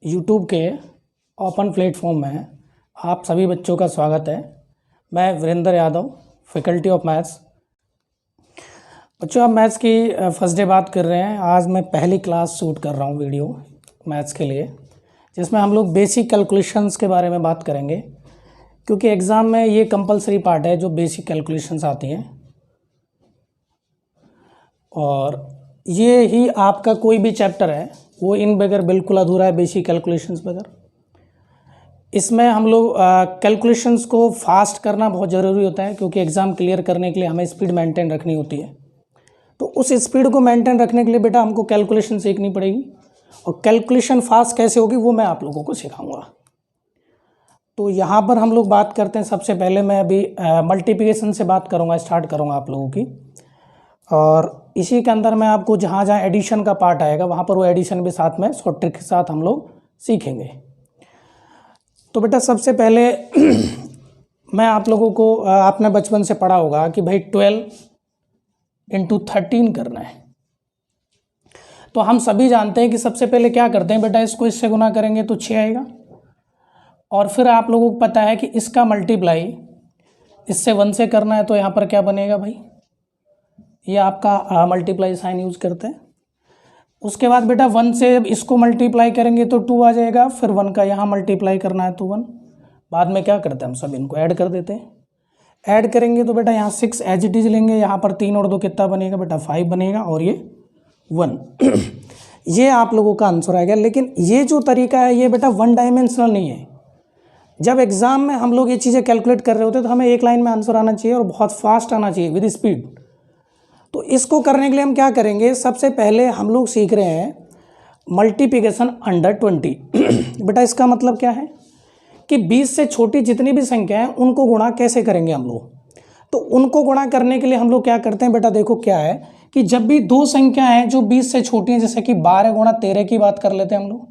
YouTube के open platform में आप सभी बच्चों का स्वागत है। मैं Virendra Yadav, faculty of maths. बच्चों, आप मैथ्स की फर्स्ट डे बात कर रहे हैं। आज मैं पहली क्लास शूट कर रहा हूँ वीडियो मैथ्स के लिए, जिसमें हम लोग बेसिक कैलकुलेशंस के बारे में बात करेंगे, क्योंकि एग्ज़ाम में ये कंपलसरी पार्ट है जो बेसिक कैलकुलेशंस आती हैं। और ये ही आपका कोई भी चैप्टर है वो इन बगैर बिल्कुल अधूरा है, बेसिक कैलकुलेशंस बगैर। इसमें हम लोग कैलकुलेशंस को फास्ट करना बहुत ज़रूरी होता है, क्योंकि एग्ज़ाम क्लियर करने के लिए हमें स्पीड मेंटेन रखनी होती है। तो उस स्पीड को मेंटेन रखने के लिए बेटा हमको कैलकुलेशन सीखनी पड़ेगी, और कैलकुलेशन फास्ट कैसे होगी वो मैं आप लोगों को सिखाऊंगा। तो यहाँ पर हम लोग बात करते हैं। सबसे पहले मैं अभी मल्टीप्लिकेशन से बात करूँगा, स्टार्ट करूँगा आप लोगों की। और इसी के अंदर मैं आपको जहाँ जहाँ एडिशन का पार्ट आएगा वहाँ पर वो एडिशन भी साथ में शॉर्ट ट्रिक के साथ हम लोग सीखेंगे। तो बेटा सबसे पहले मैं आप लोगों को, आपने बचपन से पढ़ा होगा कि भाई 12 × 13 करना है। तो हम सभी जानते हैं कि सबसे पहले क्या करते हैं बेटा, इसको इससे गुना करेंगे तो 6 आएगा, और फिर आप लोगों को पता है कि इसका मल्टीप्लाई इससे 1 से करना है, तो यहाँ पर क्या बनेगा भाई, ये आपका मल्टीप्लाई साइन यूज करते हैं। उसके बाद बेटा 1 से इसको मल्टीप्लाई करेंगे तो 2 आ जाएगा, फिर 1 का यहाँ मल्टीप्लाई करना है तो 1। बाद में क्या करते हैं, हम सब इनको ऐड कर देते हैं। ऐड करेंगे तो बेटा यहाँ 6 एज इट इज लेंगे, यहाँ पर 3 और 2 कितना बनेगा बेटा 5 बनेगा, और ये 1 ये आप लोगों का आंसर आएगा। लेकिन ये जो तरीका है ये बेटा 1 डायमेंशनल नहीं है। जब एग्जाम में हम लोग ये चीज़ें कैलकुलेट कर रहे होते हैं तो हमें एक लाइन में आंसर आना चाहिए और बहुत फास्ट आना चाहिए विद स्पीड। तो इसको करने के लिए हम क्या करेंगे, सबसे पहले हम लोग सीख रहे हैं मल्टीप्लिकेशन अंडर 20 बेटा इसका मतलब क्या है कि 20 से छोटी जितनी भी संख्या है उनको गुणा कैसे करेंगे हम लोग। तो उनको गुणा करने के लिए हम लोग क्या करते हैं बेटा, देखो क्या है कि जब भी दो संख्या हैं जो 20 से छोटी हैं, जैसे कि 12 गुणा 13 की बात कर लेते हैं हम लोग,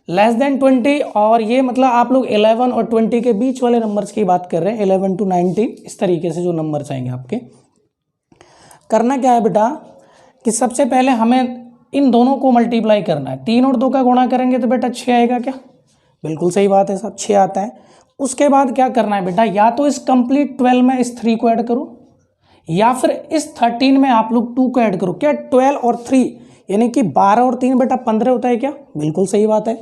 लेस देन 20, और ये मतलब आप लोग 11 और 20 के बीच वाले नंबर्स की बात कर रहे हैं, 11 to 19 इस तरीके से जो नंबर्स आएंगे आपके। करना क्या है बेटा कि सबसे पहले हमें इन दोनों को मल्टीप्लाई करना है। 3 और 2 का गुणा करेंगे तो बेटा 6 आएगा क्या, बिल्कुल सही बात है साहब, 6 आता है। उसके बाद क्या करना है बेटा, या तो इस कंप्लीट 12 में इस 3 को ऐड करो, या फिर इस 13 में आप लोग 2 को ऐड करो। क्या 12 और 3 यानी कि 12 और 3 बेटा 15 होता है क्या, बिल्कुल सही बात है।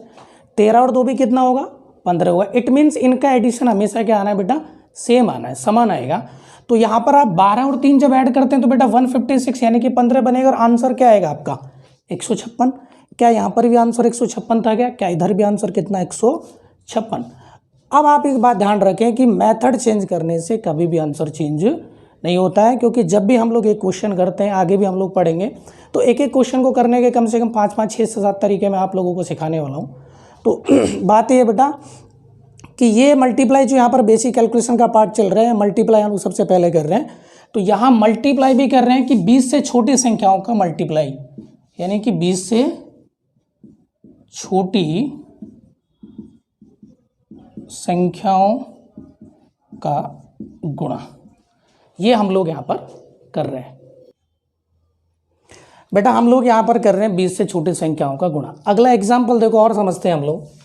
13 और 2 भी कितना होगा, 15 होगा। इट मीन्स इनका एडिशन हमेशा क्या आना है बेटा, सेम आना है, समान आएगा। तो यहाँ पर आप 12 और 3 जब ऐड करते हैं तो बेटा 156 यानी कि 15 बनेगा, और आंसर क्या आएगा आपका 156। क्या यहाँ पर भी आंसर 156 था क्या इधर भी आंसर कितना 156। अब आप एक बात ध्यान रखें कि मेथड चेंज करने से कभी भी आंसर चेंज नहीं होता है, क्योंकि जब भी हम लोग एक क्वेश्चन करते हैं, आगे भी हम लोग पढ़ेंगे, तो एक एक क्वेश्चन को करने के कम से कम 5-5, 6 से 7 तरीके मैं आप लोगों को सिखाने वाला हूँ। तो बात ये बेटा कि ये मल्टीप्लाई जो यहाँ पर बेसिक कैलकुलेशन का पार्ट चल रहा है, मल्टीप्लाई हम लोग सबसे पहले कर रहे हैं। तो यहाँ मल्टीप्लाई भी कर रहे हैं कि 20 से छोटी संख्याओं का मल्टीप्लाई, यानी कि 20 से छोटी संख्याओं का गुणा, ये हम लोग यहाँ पर कर रहे हैं बेटा। हम लोग यहाँ पर कर रहे हैं 20 से छोटी संख्याओं का गुणा। अगला एग्जाम्पल देखो और समझते हैं हम लोग।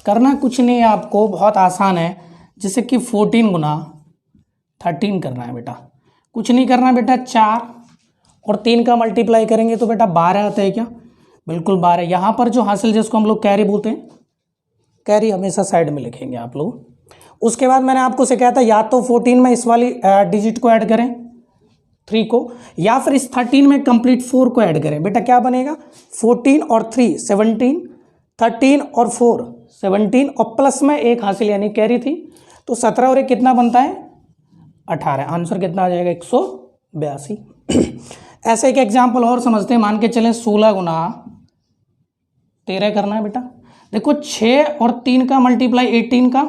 करना कुछ नहीं है आपको, बहुत आसान है। जैसे कि 14 गुना 13 करना है बेटा, कुछ नहीं करना है बेटा। 4 और 3 का मल्टीप्लाई करेंगे तो बेटा 12 आता है क्या, बिल्कुल 12। यहाँ पर जो हासिल जिसको हम लोग कैरी बोलते हैं, कैरी हमेशा साइड में लिखेंगे आप लोग। उसके बाद मैंने आपको सिखाया था या तो 14 में इस वाली डिजिट को ऐड करें 3 को, या फिर इस 13 में कंप्लीट 4 को ऐड करें। बेटा क्या बनेगा, 14 और 3 17, 13 और 4 17, और प्लस में 1 हासिल यानी कैरी थी, तो 17 और 1 कितना बनता है 18। आंसर कितना आ जाएगा 182। ऐसे एक एग्जाम्पल और समझते हैं। मान के चलें 16 गुना 13 करना है बेटा। देखो 6 और 3 का मल्टीप्लाई 18 का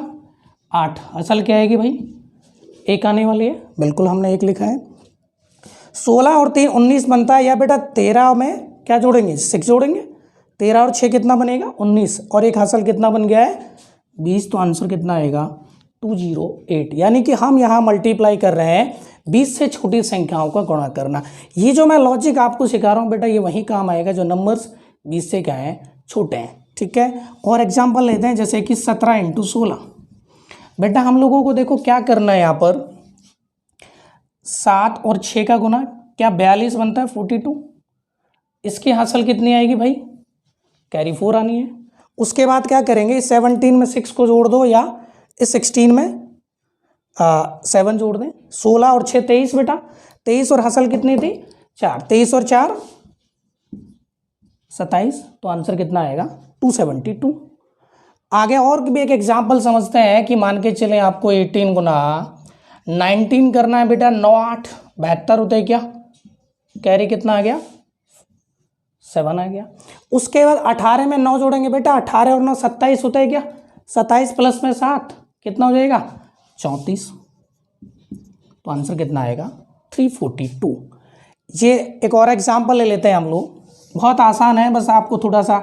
8, असल क्या आएगी भाई 1 आने वाली है, बिल्कुल हमने 1 लिखा है। 16 और 3 19 बनता है, या बेटा 13 में क्या जोड़ेंगे 6 जोड़ेंगे, 13 और 6 कितना बनेगा 19, और 1 हासिल कितना बन गया है 20। तो आंसर कितना आएगा 208। यानी कि हम यहाँ मल्टीप्लाई कर रहे हैं 20 से छोटी संख्याओं का गुणा करना। ये जो मैं लॉजिक आपको सिखा रहा हूँ बेटा, ये वही काम आएगा जो नंबर्स 20 से क्या है छोटे हैं। ठीक है। और एग्जाम्पल लेते हैं जैसे कि 17 इंटू 16। बेटा हम लोगों को देखो क्या करना है यहाँ पर, 7 और 6 का गुना, क्या 42 बनता है 42। इसकी हासिल कितनी आएगी भाई, कैरी 4 आनी है। उसके बाद क्या करेंगे, 17 में 6 को जोड़ दो या इस 16 में 7 जोड़ दें। 16 और 6 23 बेटा, 23 और हासिल कितनी थी 4, 23 और 4 27, तो आंसर कितना आएगा 272। आगे और भी एक एग्जाम्पल समझते हैं कि मान के चले आपको 18 गुना 19 करना है बेटा, 9 8 72 होता है क्या, कैरी कितना आ गया 7 आ गया। उसके बाद 18 में 9 जोड़ेंगे बेटा, 18 और 9 27 होता है क्या, 27 प्लस में 7 कितना हो जाएगा 34, तो आंसर कितना आएगा 342। ये एक और एग्जाम्पल ले लेते हैं हम लोग, बहुत आसान है, बस आपको थोड़ा सा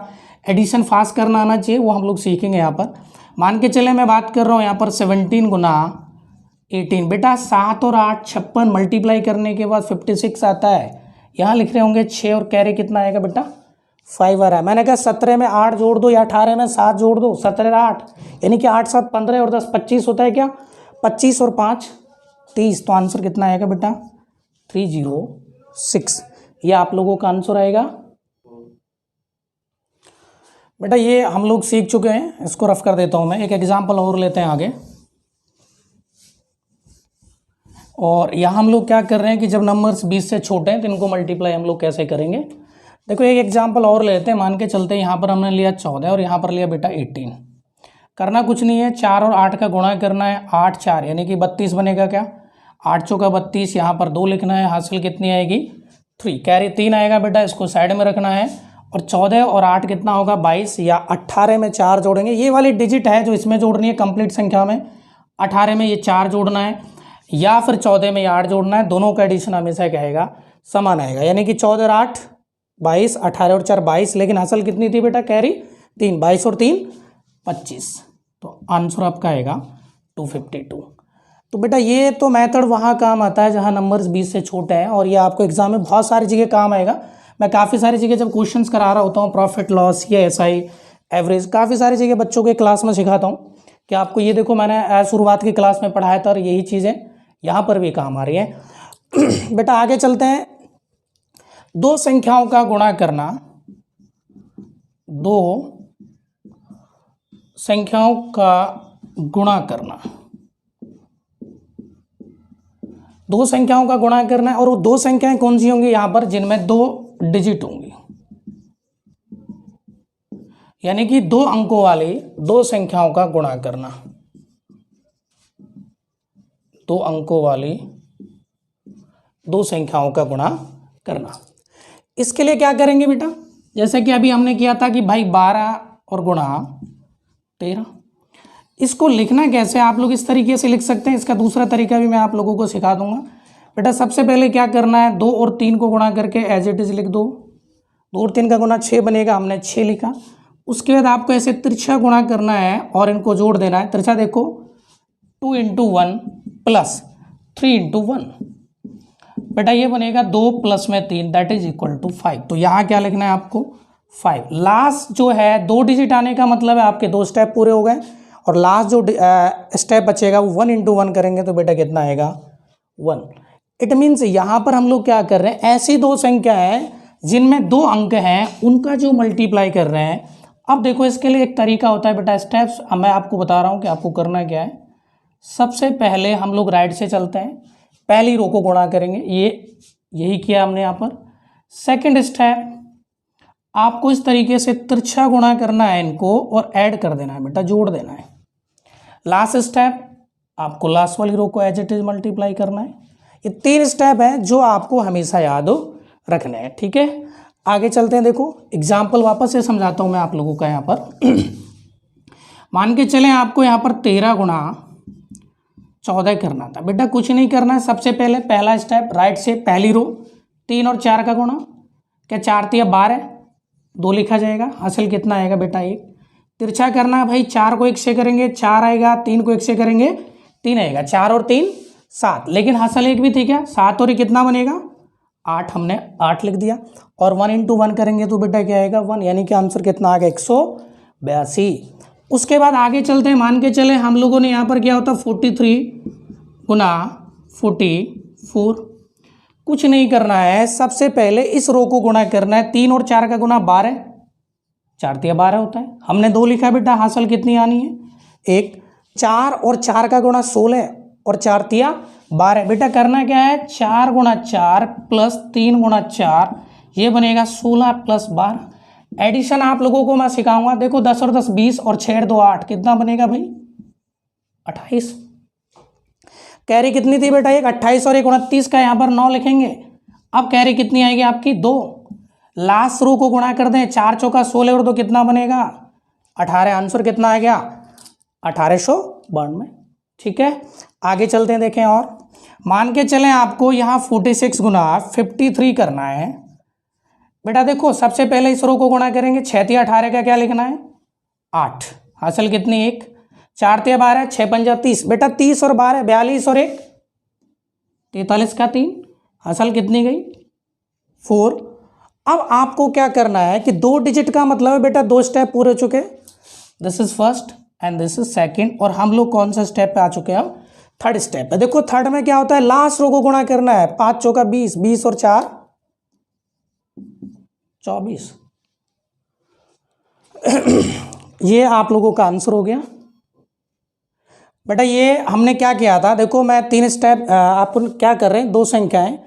एडिशन फास्ट करना आना चाहिए, वो हम लोग सीखेंगे। यहाँ पर मान के चले मैं बात कर रहा हूँ यहाँ पर 17 गुना 18, बेटा 7 और 8 56, मल्टीप्लाई करने के बाद 56 आता है, यहाँ लिख रहे होंगे 6 और कैरी कितना आएगा बेटा 5 आ रहा है। मैंने कहा 17 में 8 जोड़ दो या 18 में 7 जोड़ दो, 17 8 यानी कि 8 7 15 और 10 25 होता है क्या, 25 और 5 30, तो आंसर कितना आएगा बेटा 306। ये आप लोगों का आंसर आएगा बेटा। ये हम लोग सीख चुके हैं, इसको रफ कर देता हूं मैं। एक एग्जांपल और लेते हैं आगे, और यहाँ हम लोग क्या कर रहे हैं कि जब नंबर्स 20 से छोटे हैं तो इनको मल्टीप्लाई हम लोग कैसे करेंगे। देखो एक एग्जांपल और लेते हैं, मान के चलते हैं यहाँ पर हमने लिया 14 और यहाँ पर लिया बेटा 18। करना कुछ नहीं है, 4 और 8 का गुणा करना है, 8 4 यानी कि 32 बनेगा क्या, 8 चौका 32, यहाँ पर 2 लिखना है, हासिल कितनी आएगी 3, कैरी 3 आएगा बेटा, इसको साइड में रखना है। और 14 और 8 कितना होगा 22, या 18 में 4 जोड़ेंगे, ये वाली डिजिट है जो इसमें जोड़नी है कंप्लीट संख्या में, 18 में ये 4 जोड़ना है या फिर 14 में ये 8 जोड़ना है, दोनों का एडिशन हमेशा क्या आएगा समान आएगा, यानी कि 14 और 8 22, 18 और 4 22, लेकिन हासिल कितनी थी बेटा कैरी 3, 22 और 3 25, तो आंसर आपका आएगा 252। तो बेटा ये तो मेथड वहाँ काम आता है जहाँ नंबर्स 20 से छोटे हैं, और ये आपको एग्जाम में बहुत सारी जगह काम आएगा। मैं काफ़ी सारी जगह जब क्वेश्चंस करा रहा होता हूँ, प्रॉफिट लॉस या एसआई एवरेज, काफ़ी सारी जगह बच्चों के क्लास में सिखाता हूँ कि आपको ये देखो मैंने शुरुआत की क्लास में पढ़ाया था और यही चीज़ें यहाँ पर भी काम आ रही हैं। बेटा आगे चलते हैं, दो संख्याओं का गुणा करना, दो संख्याओं का गुणा करना, दो संख्याओं का गुणा करना है, और वो दो संख्याएं कौन सी होंगी यहाँ पर जिनमें 2 डिजिट होंगी, यानी कि 2 अंकों वाली दो संख्याओं का गुणा करना, 2 अंकों वाली दो संख्याओं का गुणा करना। इसके लिए क्या करेंगे बेटा, जैसे कि अभी हमने किया था कि भाई 12 और गुणा 13, इसको लिखना कैसे आप लोग इस तरीके से लिख सकते हैं, इसका दूसरा तरीका भी मैं आप लोगों को सिखा दूंगा। बेटा सबसे पहले क्या करना है, 2 और 3 को गुणा करके एज इट इज लिख दो, 2 और 3 का गुणा 6 बनेगा, हमने 6 लिखा। उसके बाद आपको ऐसे तिरछा गुणा करना है और इनको जोड़ देना है। तिरछा देखो 2 इंटू 1 प्लस 3 इंटू 1, बेटा ये बनेगा 2 प्लस में 3 दैट इज इक्वल टू 5। तो यहाँ क्या लिखना है आपको 5। लास्ट जो है 2 डिजिट आने का मतलब है आपके 2 स्टेप पूरे हो गए, और लास्ट जो स्टेप बचेगा वो 1 इंटू 1 करेंगे तो बेटा कितना आएगा 1। इट मीन्स यहाँ पर हम लोग क्या कर रहे हैं, ऐसी दो संख्या है जिनमें 2 अंक हैं उनका जो मल्टीप्लाई कर रहे हैं। अब देखो इसके लिए एक तरीका होता है बेटा, स्टेप्स मैं आपको बता रहा हूँ कि आपको करना क्या है। सबसे पहले हम लोग राइट से चलते हैं, पहली रो को गुणा करेंगे, ये यही किया हमने यहाँ पर। सेकंड स्टेप आपको इस तरीके से तिरछा गुणा करना है इनको और ऐड कर देना है बेटा, जोड़ देना है। लास्ट स्टेप आपको लास्ट वाली रो को एज इट इज मल्टीप्लाई करना है। ये 3 स्टेप है जो आपको हमेशा याद रखने हैं, ठीक है। आगे चलते हैं, देखो एग्जाम्पल वापस से समझाता हूँ मैं आप लोगों का। यहाँ पर मान के चलें आपको यहाँ पर 13 गुणा 14 करना था। बेटा कुछ नहीं करना है, सबसे पहले पहला स्टेप राइट से पहली रो 3 और 4 का गुणा, क्या 4 3 12, 2 लिखा जाएगा, हासिल कितना आएगा बेटा 1। तिरछा करना है भाई, 4 को 1 से करेंगे 4 आएगा, 3 को 1 से करेंगे 3 आएगा, 4 और 3 7, लेकिन हासिल 1 भी थी क्या, 7 और कितना बनेगा 8, हमने 8 लिख दिया। और 1 इंटू 1 करेंगे तो बेटा क्या आएगा 1, यानी कि आंसर कितना आ गया 82। उसके बाद आगे चलते हैं, मान के चले हम लोगों ने यहाँ पर क्या होता 43 गुना 44, कुछ नहीं करना है, सबसे पहले इस रो को गुणा करना है, 3 और 4 का गुणा 12, 4 तिया 12 होता है, हमने 2 लिखा बेटा, हासिल कितनी आनी है 1, 4 और 4 का गुणा 16 और 4 तिया 12, बेटा करना क्या है 4 गुणा 4 प्लस 3 गुणा 4, ये बनेगा 16 प्लस 12। एडिशन आप लोगों को मैं सिखाऊंगा, देखो 10 और 10 20 और 6 2 8, कितना बनेगा भाई 28। कैरी कितनी थी बेटा एक 28 और 1 29 का यहाँ पर 9 लिखेंगे। अब कैरी कितनी आएगी आपकी 2, लास्ट रो को गुणा कर दें, 4 चौका 16 और 2 कितना बनेगा 18, आंसर कितना आ गया 1892। ठीक है, आगे चलते हैं, देखें और मान के चलें आपको यहाँ 46 गुना 53 करना है। बेटा देखो सबसे पहले इस रो को गुणा करेंगे, 6 तिया 18 का क्या लिखना है 8, हासिल कितनी 1, 4 तिया 12, 6 पंजा 30, बेटा 30 और 12 42 और 1 43 का 3, हासिल कितनी गई 4। अब आपको क्या करना है कि 2 डिजिट का मतलब है बेटा 2 स्टेप पूरे हो चुके, this is first and this is second, और हम लोग कौन सा स्टेप पे आ चुके हैं, अब थर्ड स्टेप है। देखो थर्ड में क्या होता है, लास्ट रो को गुणा करना है, 5 चौका 20, 20 और 4 24। ये आप लोगों का आंसर हो गया बेटा। ये हमने क्या किया था, देखो मैं 3 स्टेप, आप क्या कर रहे हैं, 2 संख्याएं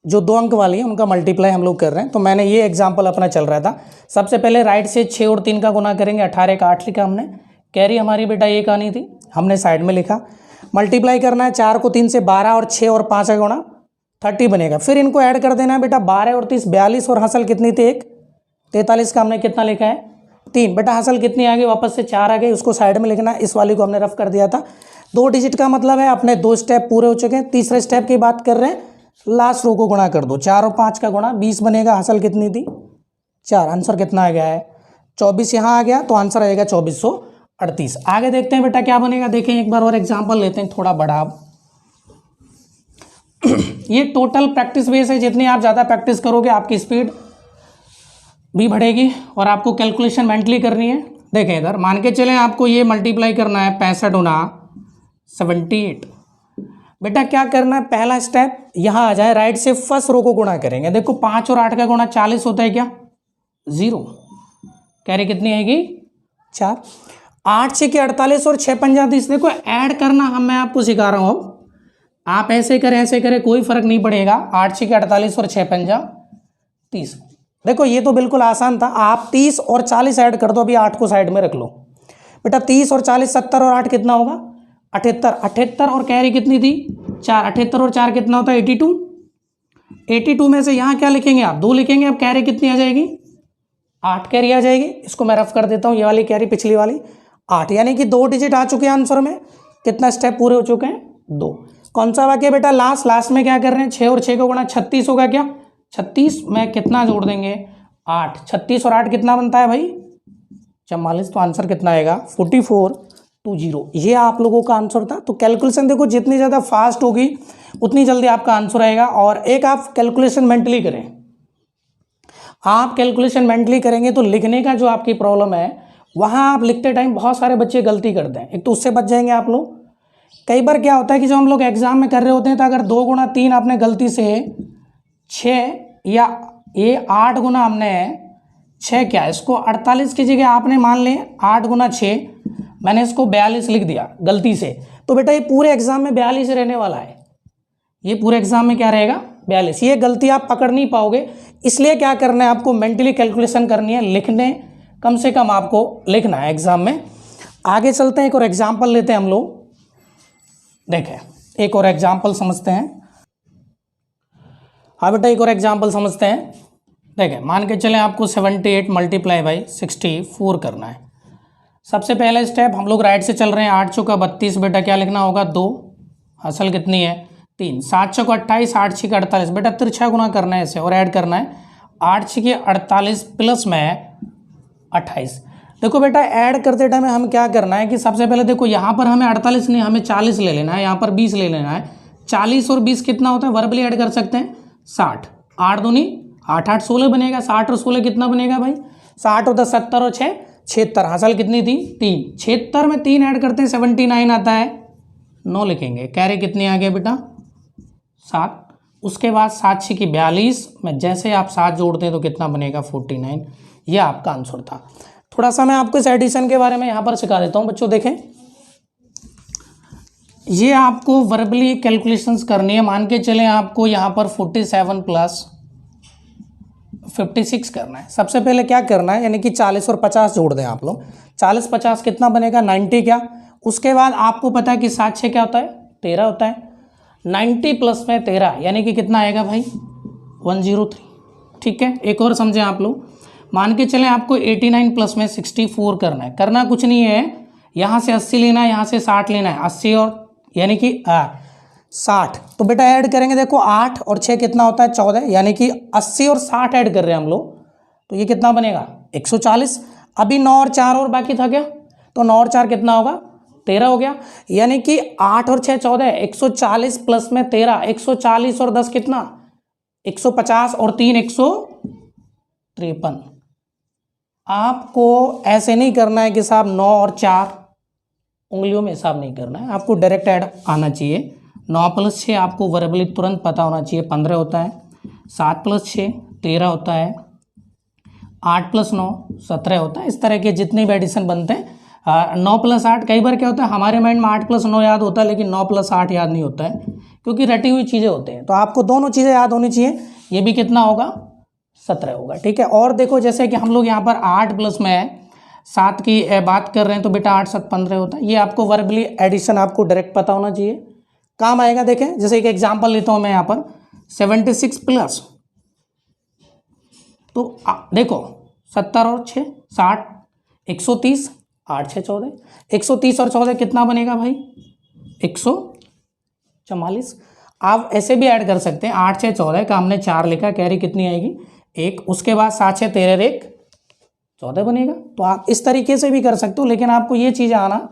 जो 2 अंक वाली है उनका मल्टीप्लाई हम लोग कर रहे हैं। तो मैंने ये एग्जांपल अपना चल रहा था, सबसे पहले राइट से 6 और 3 का गुना करेंगे, 18 का 8 लिखा हमने, कैरी हमारी बेटा 1 आनी थी, हमने साइड में लिखा, मल्टीप्लाई करना है 4 को 3 से 12 और 6 और 5 का गुणा 30 बनेगा, फिर इनको ऐड कर देना है बेटा, 12 और 30 42 और हासिल कितनी थी 1 43 का हमने कितना लिखा है 3, बेटा हासिल कितनी आ गई वापस से 4 आ गई, उसको साइड में लिखना, इस वाली को हमने रफ कर दिया था। 2 डिजिट का मतलब है अपने 2 स्टेप पूरे हो चुके हैं। तीसरे स्टेप की बात कर रहे हैं, लास्ट रो को गुणा कर दो, 4 और 5 का गुणा 20 बनेगा, हासिल कितनी थी 4, आंसर कितना आ गया है 24, यहाँ आ गया तो आंसर आएगा 2438। आगे देखते हैं बेटा क्या बनेगा, देखें एक बार और एग्जाम्पल लेते हैं थोड़ा बड़ा। अब ये टोटल प्रैक्टिस बेस है, जितनी आप ज़्यादा प्रैक्टिस करोगे आपकी स्पीड भी बढ़ेगी और आपको कैलकुलेशन मेंटली करनी है। देखें इधर मान के चलें आपको ये मल्टीप्लाई करना है 65 गुना 78, बेटा क्या करना है, पहला स्टेप यहाँ आ जाए, राइट से फर्स्ट रो को गुणा करेंगे, देखो 5 और 8 का गुणा 40 होता है क्या 0, कैरी कितनी आएगी 4, 8 6 के 48 और 6 पंजा 30, देखो ऐड करना मैं आपको सिखा रहा हूँ, अब आप ऐसे करें कोई फर्क नहीं पड़ेगा, 8 6 के 48 और 6 पंजा 30, देखो ये तो बिल्कुल आसान था, आप 30 और 40 ऐड कर दो, अभी 8 को साइड में रख लो बेटा, 30 और 40 70 और 8 कितना होगा 78, 78 और कैरी कितनी थी 4, 78 और 4 कितना होता है 82, 82 में से यहाँ क्या लिखेंगे आप 2 लिखेंगे, अब कैरी कितनी आ जाएगी 8 कैरी आ जाएगी, इसको मैं रफ कर देता हूँ, ये वाली कैरी पिछली वाली 8, यानी कि 2 डिजिट आ चुके हैं आंसर में, कितना स्टेप पूरे हो चुके हैं 2। कौन सा वाक्य बेटा लास्ट में क्या कर रहे हैं, 6 और 6 का गुणा 36 होगा क्या 36 में कितना जोड़ देंगे 8, 36 और 8 कितना बनता है भाई 44, तो आंसर कितना आएगा 4420। ये आप लोगों का आंसर था। तो कैलकुलेशन देखो जितनी ज़्यादा फास्ट होगी उतनी जल्दी आपका आंसर आएगा। और एक आप कैलकुलेशन मेंटली करें, आप कैलकुलेशन मेंटली करेंगे तो लिखने का जो आपकी प्रॉब्लम है वहाँ आप लिखते टाइम बहुत सारे बच्चे गलती करते हैं, एक तो उससे बच जाएंगे आप लोग। कई बार क्या होता है कि जो हम लोग एग्जाम में कर रहे होते हैं तो अगर 2 गुणा 3 आपने गलती से 6 या ये 8 गुना हमने 6 क्या इसको 48 की जगह आपने मान लें 8 गुना 6 मैंने इसको 42 लिख दिया गलती से, तो बेटा ये पूरे एग्जाम में 42 रहने वाला है, ये पूरे एग्जाम में क्या रहेगा 42। ये गलती आप पकड़ नहीं पाओगे, इसलिए क्या करना है आपको मेंटली कैलकुलेशन करनी है, लिखने कम से कम आपको लिखना है एग्जाम में। आगे चलते हैं, एक और एग्जाम्पल लेते हैं हम लोग। देखें एक और एग्जाम्पल समझते हैं। हाँ बेटा एक और एग्जाम्पल समझते हैं। देखें मान के चलें आपको 78 मल्टीप्लाई बाई 64 करना है। सबसे पहला स्टेप हम लोग राइट से चल रहे हैं, 8 चौका 32, बेटा क्या लिखना होगा 2, असल कितनी है 3, 7 चौका 28, 8 छः 48, बेटा तिरछा गुना करना है इसे और ऐड करना है, 8 छः 48 प्लस में 28। देखो बेटा ऐड करते टाइम हमें क्या करना है कि सबसे पहले देखो यहाँ पर हमें 48 नहीं हमें 40 ले लेना है, यहाँ पर 20 ले लेना है। 40 और 20 कितना होता है वर्बली ऐड कर सकते हैं 60, 8 दूनी 8 8 16 बनेगा, 60 और 16 कितना बनेगा भाई 60 और 10 70 और 6 76 हासिल कितनी थी 3, 76 में 3 ऐड करते हैं 79 आता है, 9 लिखेंगे। कैरी कितनी आ गया बेटा 7। उसके बाद 7 6 की 42 में जैसे आप 7 जोड़ते हैं तो कितना बनेगा 49। यह आपका आंसर था। थोड़ा सा मैं आपको इस एडिशन के बारे में यहाँ पर सिखा देता हूँ बच्चों। देखें, ये आपको वर्बली कैलकुलेशंस करनी है। मान के चलें आपको यहाँ पर 47 प्लस 56 करना है। सबसे पहले क्या करना है, यानी कि 40 और 50 जोड़ दें आप लोग। 40 50 कितना बनेगा 90 क्या। उसके बाद आपको पता है कि 7 6 क्या होता है 13 होता है। 90 प्लस में 13 यानी कि कितना आएगा भाई 103। ठीक है, एक और समझें आप लोग। मान के चलें आपको 89 प्लस में 64 करना है। करना कुछ नहीं है, यहाँ से 80 लेना है, यहाँ से 60 लेना है। 80 और यानी कि 60, तो बेटा ऐड करेंगे। देखो 8 और 6 कितना होता है 14, यानी कि 80 और 60 ऐड कर रहे हैं हम लोग, तो ये कितना बनेगा 140। अभी 9 और 4 और बाकी था क्या, तो 9 और 4 कितना होगा 13 हो गया। यानी कि 8 और 6 14, 140 प्लस में 13, 140 और 10 कितना 150 और 3 153। आपको ऐसे नहीं करना है कि साहब 9 और 4 उंगलियों में हिसाब नहीं करना है, आपको डायरेक्ट ऐड आना चाहिए। 9 प्लस 6 आपको वर्बली तुरंत पता होना चाहिए 15 होता है। 7 प्लस 6 13 होता है। 8 प्लस 9 17 होता है। इस तरह के जितने भी एडिशन बनते हैं 9 प्लस 8, कई बार क्या होता है हमारे माइंड में 8 प्लस 9 याद होता है, लेकिन 9 प्लस 8 याद नहीं होता है, क्योंकि रटी हुई चीज़ें होते हैं। तो आपको दोनों चीज़ें याद होनी चाहिए। ये भी कितना होगा 17 होगा। ठीक है, और देखो जैसे कि हम लोग यहाँ पर 8 प्लस में 7 की बात कर रहे हैं, तो बेटा 8 7 15 होता है। ये आपको वर्बली एडिशन आपको डायरेक्ट पता होना चाहिए, काम आएगा। देखें, जैसे एक एग्जांपल लेता हूँ मैं यहाँ पर 76 प्लस, तो देखो 70 और 6 60, 130, 8 6 14, 130 और 14 कितना बनेगा भाई 144। आप ऐसे भी ऐड कर सकते हैं, 8 6 14 का हमने 4 लिखा, कैरी कितनी आएगी 1। उसके बाद 7 6 13 1 14 बनेगा। तो आप इस तरीके से भी कर सकते हो, लेकिन आपको ये चीज़ आना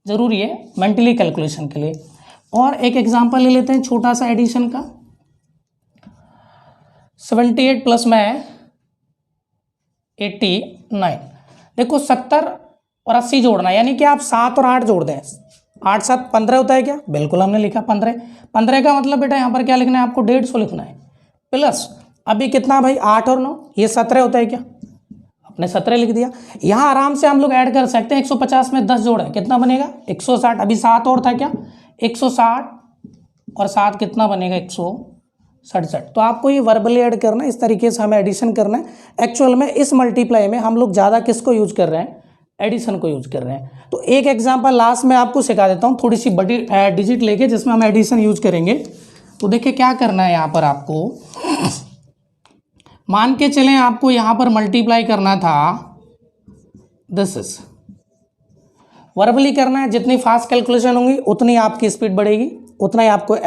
ज़रूरी है मेंटली कैलकुलेशन के लिए। और एक एग्जांपल ले लेते हैं छोटा सा एडिशन का। 78 प्लस में 89, देखो 70 और 80 जोड़ना, यानी कि आप 7 और 8 जोड़ दें। 8 7 15 होता है क्या, बिल्कुल हमने लिखा 15। 15 का मतलब बेटा यहाँ पर क्या लिखना है आपको 150 लिखना है। प्लस अभी कितना भाई 8 और 9, ये 17 होता है क्या, आपने 17 लिख दिया। यहाँ आराम से हम लोग ऐड कर सकते हैं। 150 में 10 जोड़े कितना बनेगा 160। अभी 7 और था क्या 160 और 7 कितना बनेगा 167। तो आपको ये वर्बली ऐड करना है, इस तरीके से हमें एडिशन करना है। एक्चुअल में इस मल्टीप्लाई में हम लोग ज़्यादा किसको यूज कर रहे हैं, एडिशन को यूज कर रहे हैं। तो एक एग्जांपल लास्ट में आपको सिखा देता हूँ, थोड़ी सी बड़ी डिजिट लेके, जिसमें हम एडिशन यूज करेंगे। तो देखिए क्या करना है यहाँ पर आपको, मान के चलें आपको यहाँ पर मल्टीप्लाई करना था, दिस इज वर्बली करना है। जितनी फास्ट कैलकुलेशन होंगी उतनी आपकी स्पीड बढ़ेगी, उतना ही आपको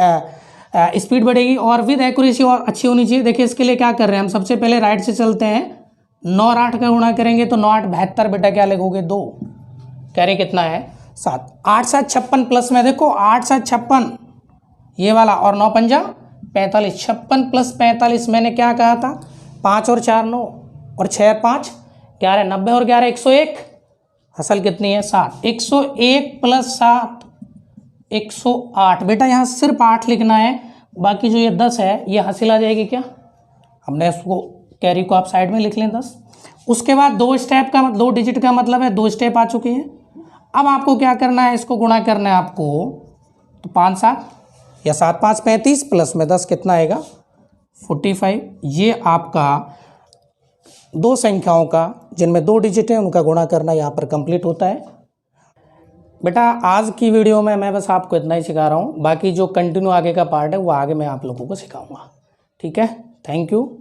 स्पीड बढ़ेगी, और विद एक्यूरेसी और अच्छी होनी चाहिए। देखिए इसके लिए क्या कर रहे हैं हम, सबसे पहले राइट से चलते हैं। 9 और 8 का गुणा करेंगे तो 9 8 72, बेटा क्या लिखोगे 2, कैरी कितना है 7। 8 7 56 प्लस में देखो 8 7 56 ये वाला, और 9 पंजा 45, 56 प्लस 45 मैंने क्या कहा था 5 और 4 9 और 6 5 11, 90 और 11 101, असल कितनी है 7। 101 प्लस 7 108, बेटा यहाँ सिर्फ 8 लिखना है, बाकी जो ये 10 है ये हासिल आ जाएगी क्या, हमने इसको कैरी को आप साइड में लिख लें 10। उसके बाद 2 स्टेप का 2 डिजिट का मतलब है 2 स्टेप आ चुके हैं। अब आपको क्या करना है, इसको गुणा करना है आपको, तो 5 7 या 7 5 35 प्लस में 10 कितना आएगा 45। ये आपका 2 संख्याओं का जिनमें 2 डिजिट है उनका गुणा करना यहाँ पर कंप्लीट होता है। बेटा आज की वीडियो में मैं बस आपको इतना ही सिखा रहा हूँ, बाकी जो कंटिन्यू आगे का पार्ट है वो आगे मैं आप लोगों को सिखाऊंगा। ठीक है, थैंक यू।